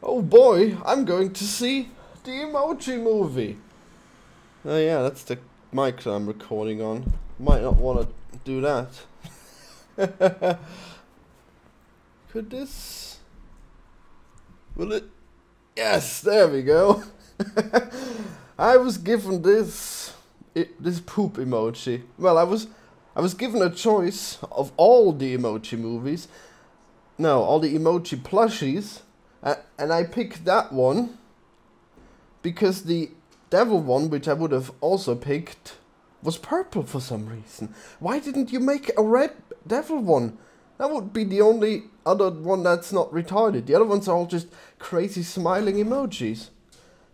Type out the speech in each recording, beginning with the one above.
Oh boy, I'm going to see the Emoji movie. Oh yeah, that's the mic that I'm recording on. Might not want to do that. Could this... Will it... Yes, there we go. I was given this poop emoji. Well, I was given a choice of all the emoji movies. No, all the emoji plushies. And I picked that one because the devil one, which I would have also picked, was purple for some reason. Why didn't you make a red devil one? That would be the only other one that's not retarded. The other ones are all just crazy smiling emojis.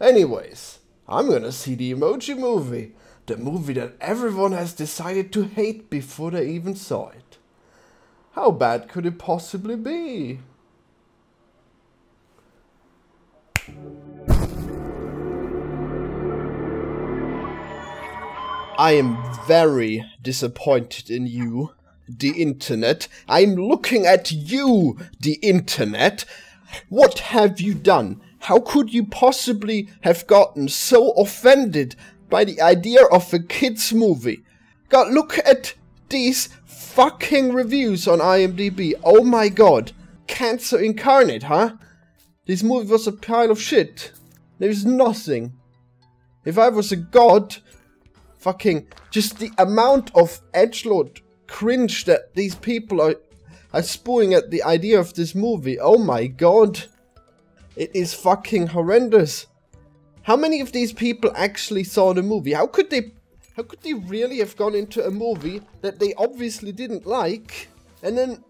Anyways, I'm gonna see the Emoji movie. The movie that everyone has decided to hate before they even saw it. How bad could it possibly be? I am very disappointed in you, the internet. I'm looking at you, the internet. What have you done? How could you possibly have gotten so offended by the idea of a kids movie? God, look at these fucking reviews on IMDb. Oh my god. Cancer incarnate, huh? This movie was a pile of shit. There's nothing. If I was a god, fucking just the amount of edgelord cringe that these people are spewing at the idea of this movie. Oh my god. It is fucking horrendous. How many of these people actually saw the movie? How could they really have gone into a movie that they obviously didn't like and then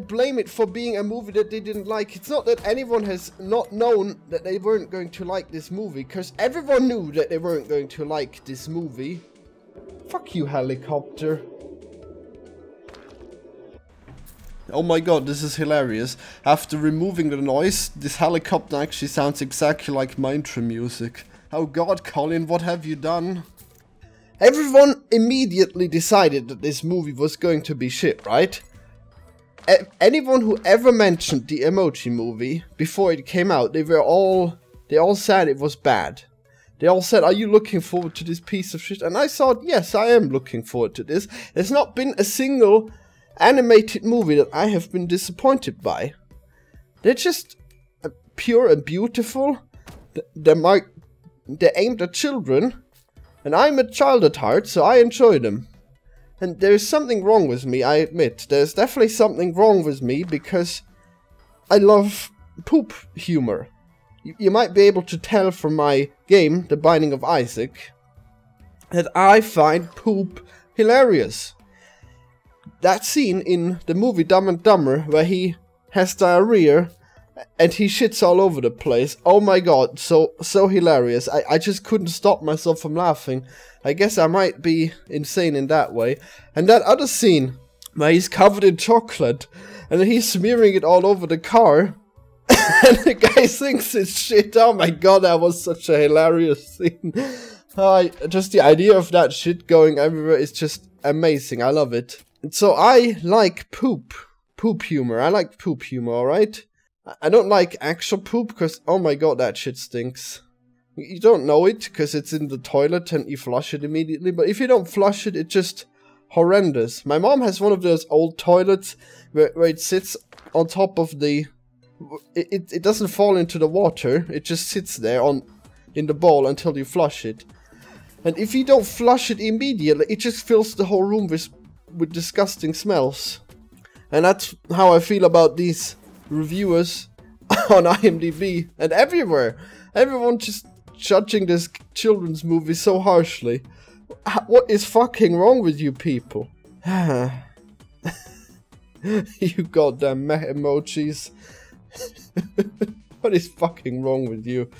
blame it for being a movie that they didn't like? It's not that anyone has not known that they weren't going to like this movie, because everyone knew that they weren't going to like this movie. Fuck you, helicopter. Oh my god, this is hilarious. After removing the noise, this helicopter actually sounds exactly like my intro music. Oh god, Colin, what have you done? Everyone immediately decided that this movie was going to be shit, right? Anyone who ever mentioned the Emoji movie before it came out, they all said it was bad. They all said, are you looking forward to this piece of shit? And I thought, yes, I am looking forward to this. There's not been a single animated movie that I have been disappointed by. They're just pure and beautiful. They're aimed at children. And I'm a child at heart, so I enjoy them. And there's something wrong with me, I admit. There's definitely something wrong with me because I love poop humor. You might be able to tell from my game, The Binding of Isaac, that I find poop hilarious. That scene in the movie Dumb and Dumber where he has diarrhea and he shits all over the place. Oh my god, so hilarious. I just couldn't stop myself from laughing. I guess I might be insane in that way. And that other scene where he's covered in chocolate and he's smearing it all over the car and the guy thinks it's shit. Oh my god, that was such a hilarious scene. Just the idea of that shit going everywhere is just amazing. I love it. And so I like poop humor. I like poop humor, alright? I don't like actual poop because, oh my god, that shit stinks. You don't know it because it's in the toilet and you flush it immediately, but if you don't flush it, it's just horrendous. My mom has one of those old toilets where it sits on top of the... It doesn't fall into the water, it just sits there in the bowl until you flush it. And if you don't flush it immediately, it just fills the whole room with disgusting smells. And that's how I feel about these reviewers on IMDb and everywhere. Everyone just judging this children's movie so harshly. What is fucking wrong with you people? You goddamn meh emojis. What is fucking wrong with you?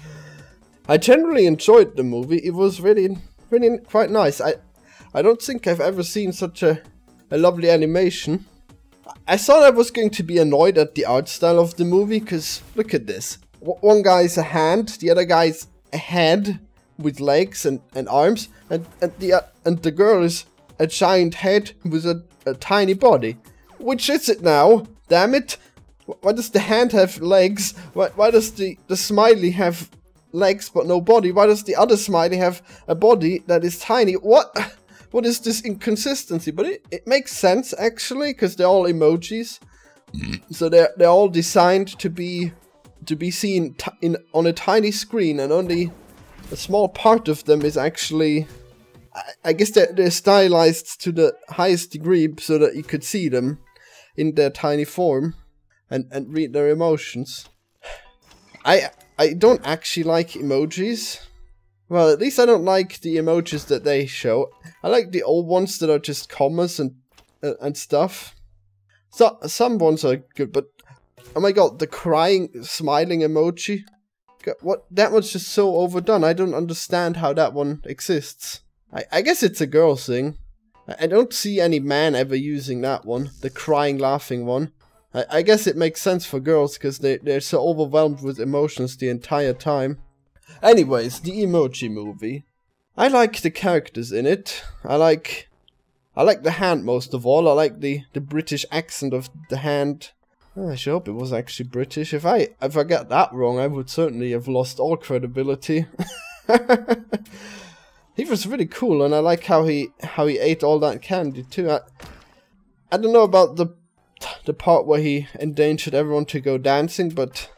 I generally enjoyed the movie. It was really quite nice. I don't think I've ever seen such a lovely animation. I thought I was going to be annoyed at the art style of the movie, because look at this. One guy's a hand, the other guy's a head with legs and arms, and the girl is a giant head with a tiny body. Which is it now? Damn it! Why does the hand have legs? Why does the smiley have legs but no body? Why does the other smiley have a body that is tiny? What is this inconsistency? But it makes sense actually, because they're all emojis. So they're all designed to be seen on a tiny screen, and only a small part of them is actually, I guess they're stylized to the highest degree so that you could see them in their tiny form and read their emotions. I don't actually like emojis. Well, at least I don't like the emojis that they show. I like the old ones that are just commas and stuff. So some ones are good, but oh my god, the crying, smiling emoji. What? That one's just so overdone. I don't understand how that one exists. I guess it's a girl thing. I don't see any man ever using that one, the crying, laughing one. I guess it makes sense for girls because they're so overwhelmed with emotions the entire time. Anyways, the Emoji Movie. I like the characters in it. I like the hand most of all. I like the British accent of the hand. I sure hope it was actually British. If I got that wrong, I would certainly have lost all credibility. He was really cool, and I like how he ate all that candy too. I don't know about the part where he endangered everyone to go dancing, but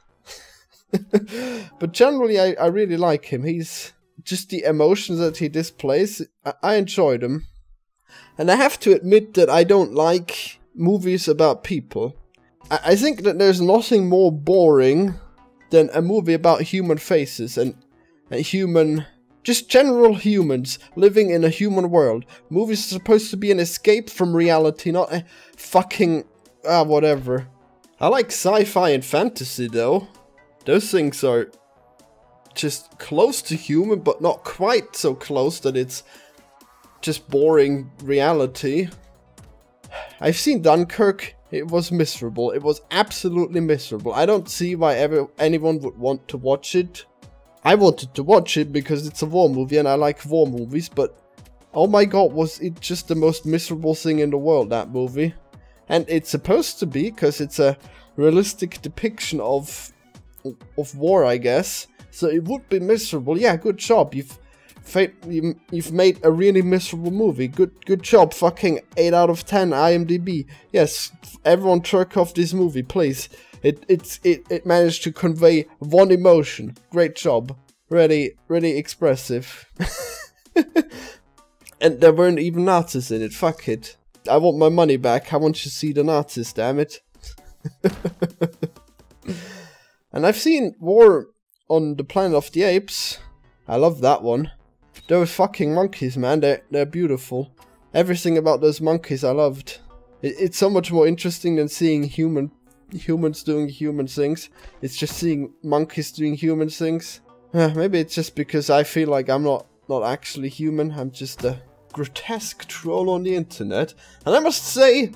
but generally I really like him. He's just the emotions that he displays. I enjoyed him. And I have to admit that I don't like movies about people. I think that there's nothing more boring than a movie about human faces and just general humans living in a human world. Movies are supposed to be an escape from reality, not a fucking whatever. I like sci-fi and fantasy though. Those things are just close to human, but not quite so close that it's just boring reality. I've seen Dunkirk. It was miserable. It was absolutely miserable. I don't see why anyone would want to watch it. I wanted to watch it because it's a war movie and I like war movies, but oh my god, was it just the most miserable thing in the world, that movie. And it's supposed to be, because it's a realistic depiction of war, I guess. So it would be miserable. Yeah, good job. You've made a really miserable movie. Good job. Fucking 8 out of 10 IMDb. Yes, everyone jerk off this movie, please. It managed to convey one emotion. Great job. Really expressive. And there weren't even Nazis in it. Fuck it. I want my money back. I want to see the Nazis, damn it. And I've seen War on the Planet of the Apes. I love that one. Those fucking monkeys, man. They're beautiful. Everything about those monkeys I loved. It's so much more interesting than seeing humans doing human things. It's just seeing monkeys doing human things. Maybe it's just because I feel like I'm not actually human. I'm just a grotesque troll on the internet. And I must say,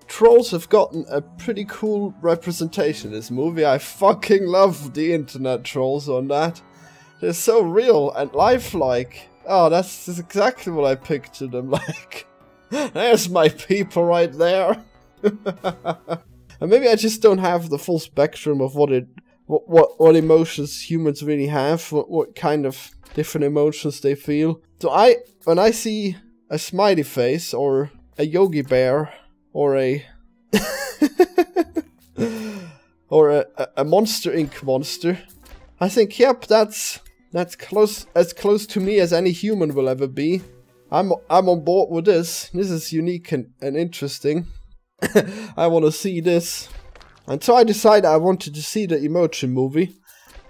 trolls have gotten a pretty cool representation in this movie. I fucking love the internet trolls on that. They're so real and lifelike. Oh, that's exactly what I pictured them like. There's my people right there. And maybe I just don't have the full spectrum of what emotions humans really have, what kind of different emotions they feel. So when I see a smiley face or a Yogi Bear or a or a Monster Inc. monster, I think, yep, that's as close to me as any human will ever be. I'm on board with this. This is unique and interesting. I want to see this. And so I decided I wanted to see the Emoji Movie.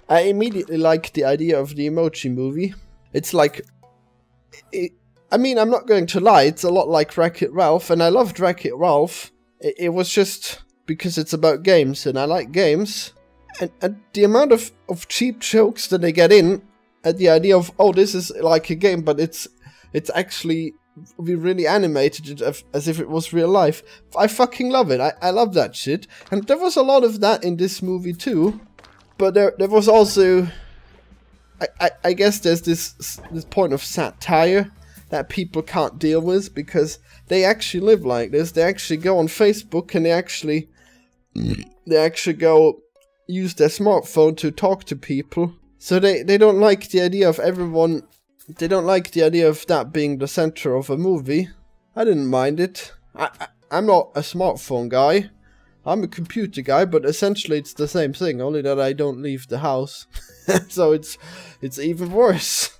I immediately liked the idea of the Emoji Movie. It's like... I mean, I'm not going to lie, it's a lot like Wreck-It Ralph, and I loved Wreck-It Ralph. It was just because it's about games, and I like games. And the amount of cheap jokes that they get in at the idea of, oh, this is like a game, but it's actually... we really animated it as if it was real life. I fucking love it. I love that shit. And there was a lot of that in this movie too. But there was also... I guess there's this point of satire that people can't deal with because they actually live like this. They actually go on Facebook and they actually they actually go use their smartphone to talk to people. So they don't like the idea of everyone, they don't like the idea of that being the center of a movie. I didn't mind it. I'm not a smartphone guy. I'm a computer guy, but essentially it's the same thing, only that I don't leave the house. So it's even worse.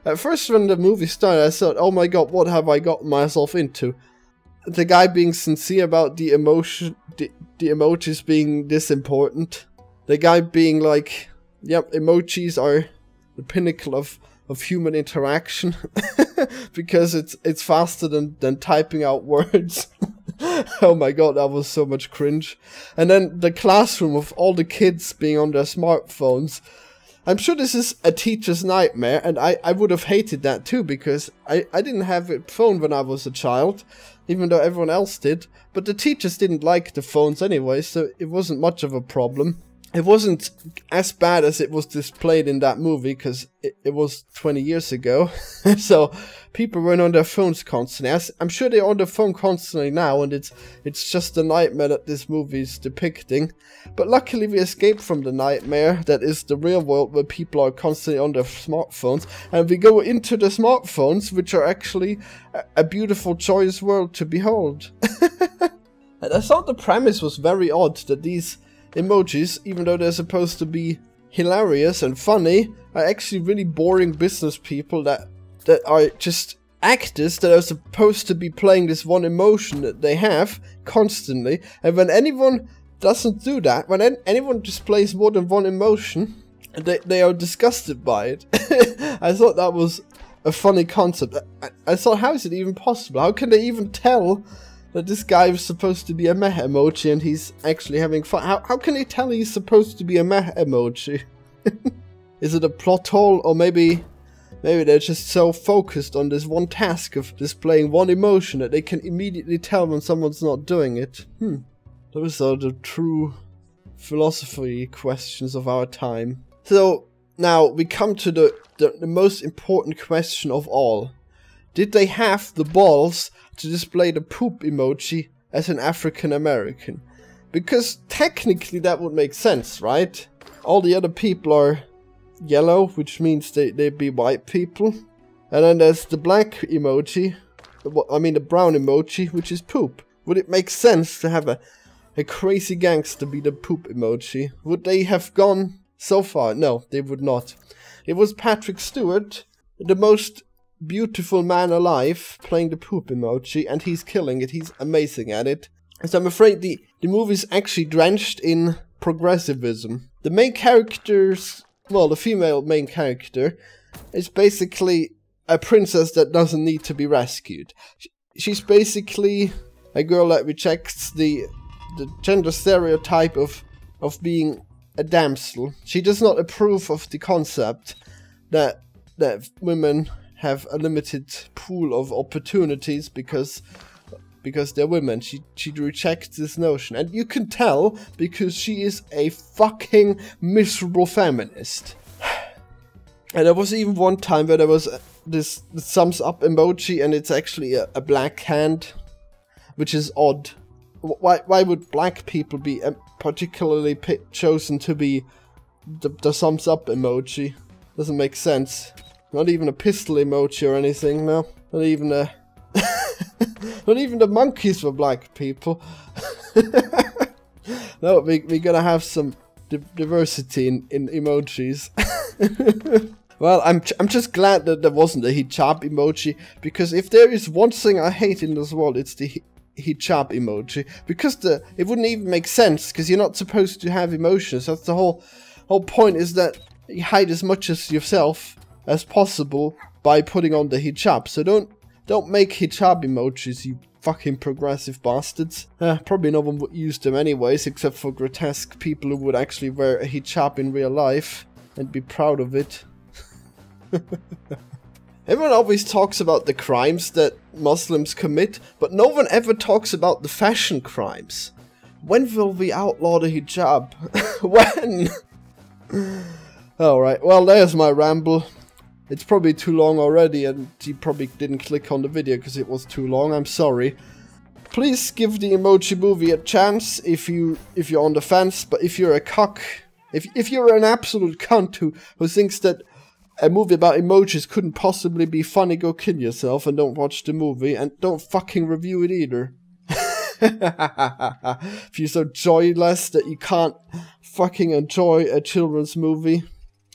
At first when the movie started, I thought, oh my god, what have I gotten myself into? The guy being sincere about the emotion, the emojis being this important. The guy being like, yep, emojis are the pinnacle of human interaction. Because it's faster than typing out words. Oh my god, that was so much cringe. And then the classroom of all the kids being on their smartphones. I'm sure this is a teacher's nightmare, and I would have hated that too, because I didn't have a phone when I was a child, even though everyone else did. But the teachers didn't like the phones anyway, so it wasn't much of a problem. It wasn't as bad as it was displayed in that movie, because it was 20 years ago. So people weren't on their phones constantly. I'm sure they're on their phone constantly now, and it's just a nightmare that this movie is depicting. But luckily we escaped from the nightmare that is the real world, where people are constantly on their smartphones. And we go into the smartphones, which are actually a beautiful, joyous world to behold. And I thought the premise was very odd, that these emojis, even though they're supposed to be hilarious and funny, are actually really boring business people that are just actors that are supposed to be playing this one emotion that they have constantly. And when anyone doesn't do that, when anyone displays more than one emotion, they are disgusted by it. I thought that was a funny concept. I thought, how is it even possible? How can they even tell that this guy was supposed to be a meh emoji and he's actually having fun? How can they tell he's supposed to be a meh emoji? Is it a plot hole, or maybe they're just so focused on this one task of displaying one emotion that they can immediately tell when someone's not doing it? Those are the true philosophy questions of our time. So now we come to the most important question of all. Did they have the balls to display the poop emoji as an African American? Because technically that would make sense, right? All the other people are yellow, which means they'd be white people. And then there's the black emoji, the brown emoji, which is poop. Would it make sense to have a crazy gangster be the poop emoji? Would they have gone so far? No, they would not. It was Patrick Stewart, the most beautiful man alive, playing the poop emoji, and he's killing it. He's amazing at it. So I'm afraid the movie's actually drenched in progressivism. The main characters, well, the female main character, is basically a princess that doesn't need to be rescued. She's basically a girl that rejects the gender stereotype of being a damsel. She does not approve of the concept that women have a limited pool of opportunities because they're women. She rejects this notion, and you can tell because she is a fucking miserable feminist. And there was even one time where there was this thumbs up emoji, and it's actually a black hand, which is odd. Why would black people be particularly chosen to be the thumbs up emoji? Doesn't make sense. Not even a pistol emoji or anything, no. Not even a... Not even the monkeys were black people. No, we're gonna have some diversity in emojis. Well, I'm just glad that there wasn't a hijab emoji, because if there is one thing I hate in this world, it's the hijab emoji. Because it wouldn't even make sense, because you're not supposed to have emotions. That's the whole point, is that you hide as much as yourself as possible by putting on the hijab. So don't make hijab emojis, you fucking progressive bastards. Probably no one would use them anyways, except for grotesque people who would actually wear a hijab in real life and be proud of it. Everyone always talks about the crimes that Muslims commit, but no one ever talks about the fashion crimes. When will we outlaw the hijab? When? Alright, well, there's my ramble. It's probably too long already, and you probably didn't click on the video because it was too long. I'm sorry. please give the Emoji movie a chance if you're on the fence. But if you're a cuck, if you're an absolute cunt who thinks that a movie about emojis couldn't possibly be funny, go kill yourself and don't watch the movie and don't fucking review it either. If you're so joyless that you can't fucking enjoy a children's movie,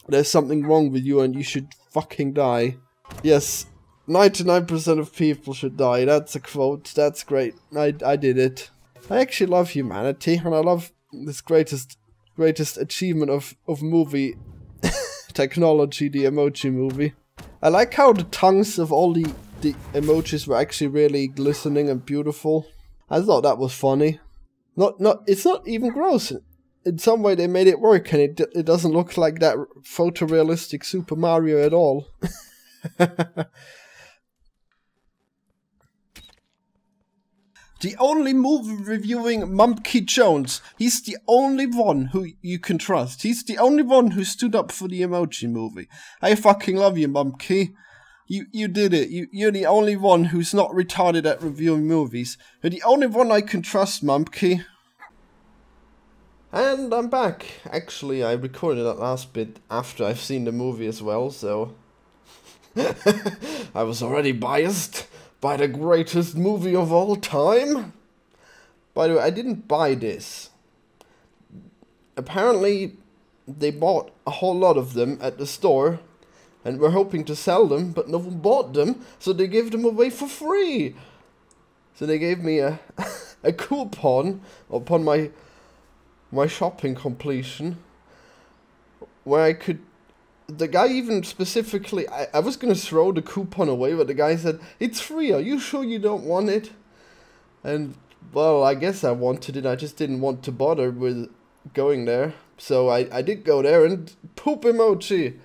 there's something wrong with you and you should fucking die. Yes, 99% of people should die. That's a quote. That's great. I did it. I actually love humanity, and I love this greatest achievement of movie technology, the Emoji movie. I like how the tongues of all the emojis were actually really glistening and beautiful. I thought that was funny. It's not even gross. In some way they made it work, and it doesn't look like that photorealistic Super Mario at all. The only movie reviewing Mumpky Jones. He's the only one who you can trust. He's the only one who stood up for the Emoji movie. I fucking love you, Mumpky. You did it. You're the only one who's not retarded at reviewing movies. You're the only one I can trust, Mumpky. And I'm back. Actually, I recorded that last bit after I've seen the movie as well, so... I was already biased by the greatest movie of all time. By the way, I didn't buy this. Apparently, they bought a whole lot of them at the store and were hoping to sell them, but no one bought them, so they gave them away for free. So they gave me a coupon upon my shopping completion, where I could... The guy even specifically... I was gonna throw the coupon away, but the guy said, "It's free, are you sure you don't want it?" And, well, I guess I wanted it, I just didn't want to bother with going there. So I did go there, and poop emoji!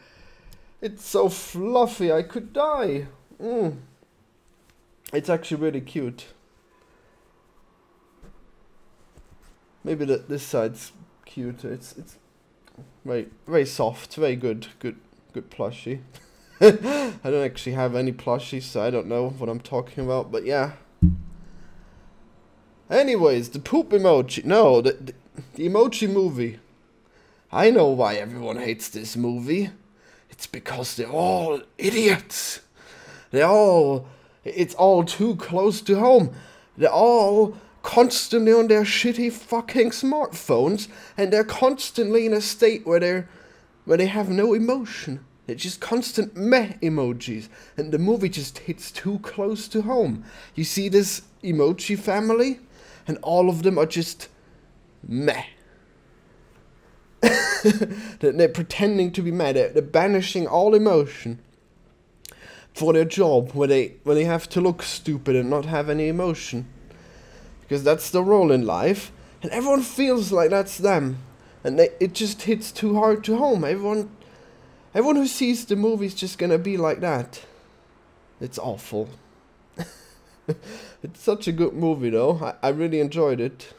It's so fluffy, I could die. It's actually really cute. Maybe this side's cute. It's very soft, very good plushie. I don't actually have any plushies, so I don't know what I'm talking about. But yeah. Anyways, the poop emoji. No, the Emoji movie. I know why everyone hates this movie. It's because they're all idiots. It's all too close to home. They're all constantly on their shitty fucking smartphones, and they're constantly in a state where they have no emotion. They're just constant meh emojis, and the movie just hits too close to home. You see this emoji family, and all of them are just meh. They're pretending to be mad. They're banishing all emotion for their job, where they have to look stupid and not have any emotion, because that's the role in life, and everyone feels like that's them, and it just hits too hard to home. Everyone who sees the movie is just gonna be like that. It's awful. It's such a good movie though. I really enjoyed it.